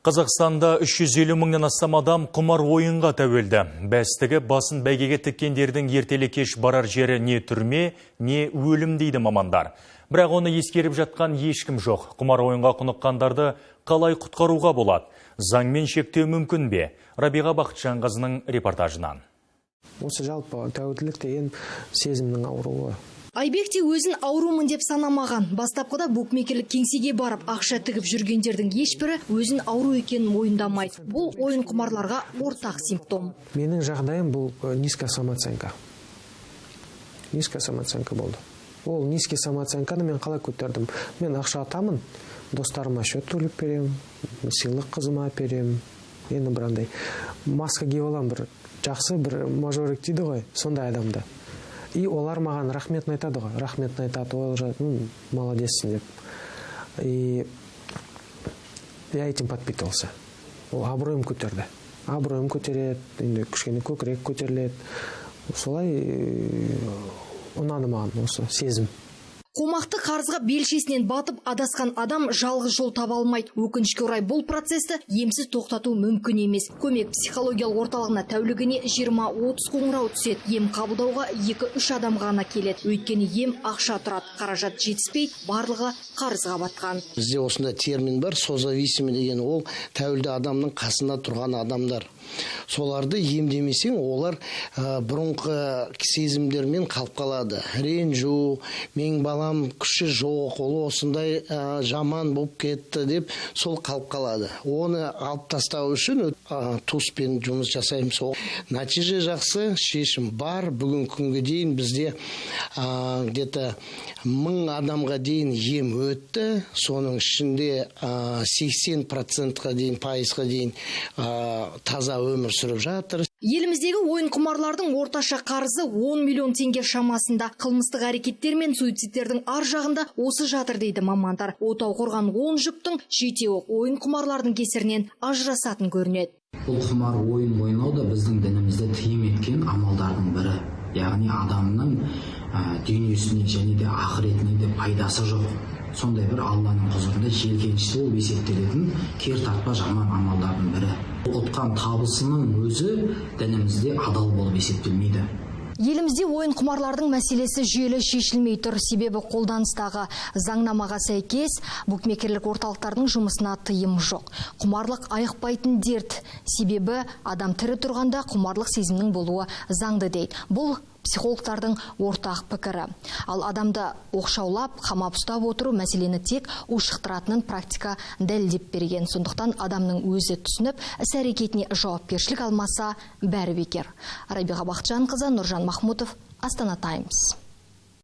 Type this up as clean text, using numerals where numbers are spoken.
Қазақстанда 350 мыңнан астам адам құмар ойынға тәуелді. Бәстігі басын бәйгеге тіккендердің ертелі кеш барар жері не түрме, не өлім дейді мамандар. Бірақ оны ескеріп жатқан ешкім жоқ. Құмар ойынға құныққандарды қалай құтқаруға болады? Заңмен шектеу мүмкін бе? Рабиға Бақытжанқызының репортажынан. Осы жалпы тәуелділік деген сезімнің ауруы. Айбекте өзін аурумын деп санамаған. Бастапқыда букмекерлік кеңсеге барып ақша тігіп жүргендердің ешбірі өзін ауру екенін мойындамайды. Бұл ойын құмарларға ортақ симптом. Менің жағдайым бұл низкая самооценка. Низкая самооценка болды. Ол низкая самооценканы мен қалай көтердім? Мен ақша атамын, достарыма счет төлеп берем, сыйлық қызыма берем. Енді бірандай маска киіп алам, бір жақсы бір мажорик дейді ғой, сондай адамды. И олар маған рахметін айтады ғой. Рахметін айтады, олар молодецсің деп. И я этим подпитывался. Ол абыройым көтерді. Абыройым көтереді, енді кішкене көкірек көтеріледі. Солай ұнады маған осы сезім. Қомақты қарызға белшесінен батып адасқан адам жалғыз жол таба алмайды. Өкінішке орай бұл процесті емсіз тоқтату мүмкін емес. Көмек психологиялық орталығына тәулігіне 20-30 қоңырау түседі. Ем қабылдауға 2-3 адам ғана келеді. Өйткені ем ақша тұрады, қаражат жетіспейді, барлығы қарызға батқан. Бізде осында термин бар, созависимый деген, ол тәуелді адамның қасында тұрған адамдар. Соларды емдемесең, олар бұрынғы сезімдермен қалып қалады. Ренжу, мен балам күші жоқ, ол осындай жаман болып кетті деп сол қалып қалады. Оны алып тастау үшін туспен жұмыс жасаймыз. Нәтиже жақсы, шешім бар. Бүгін күнге дейін бізде где-то 1000 адамға дейін ем өтті. Соның ішінде 80%-ға дейін, пайызға дейін таза өмір сүріп жатыр. Еліміздегі ойын құмарлардың орташа қарызы 10 миллион теңге шамасында. Қылмыстық әрекеттер мен суицидтердің ар жағында осы жатыр дейді мамандар. Отау құрған 10 жүктің 7-еуі ойын құмарлардың кесірінен ажырасатын көрінеді. Бұл құмар ойын ойнау да біздің дінімізде тыйым еткен амалдардың бірі. Яғни адамның дүниесіне және де ақыретіне де пайдасы жоқ. Сондай бір Алланың құзырында желкеншісі болып есептелетін кер тартпа жаман амалдардың бірі. Ұтқан табысының өзі дінімізде адал болып есептелмейді. Елімізде ойын құмарлардың мәселесі жүйелі шешілмей тұр. Себебі қолданыстағы заңнамаға сәйкес букмекерлік орталықтардың жұмысына тыйым жоқ. Құмарлық айықпайтын дерт. Себебі адам тірі тұрғанда құмарлық сезімнің болуы заңды дейді. Бұл психологтардың ортақ пікірі. Ал адамды оқшаулап, қамап ұстап отыру мәселені тек ушықтыратынын практика дәлелдеп берген. Сондықтан адамның өзі түсініп, іс-әрекетіне жауапкершілік алмаса, бәрі бекер. Рабиға Бақытжанқызы, Нұржан Махмутов, Астана Таймс.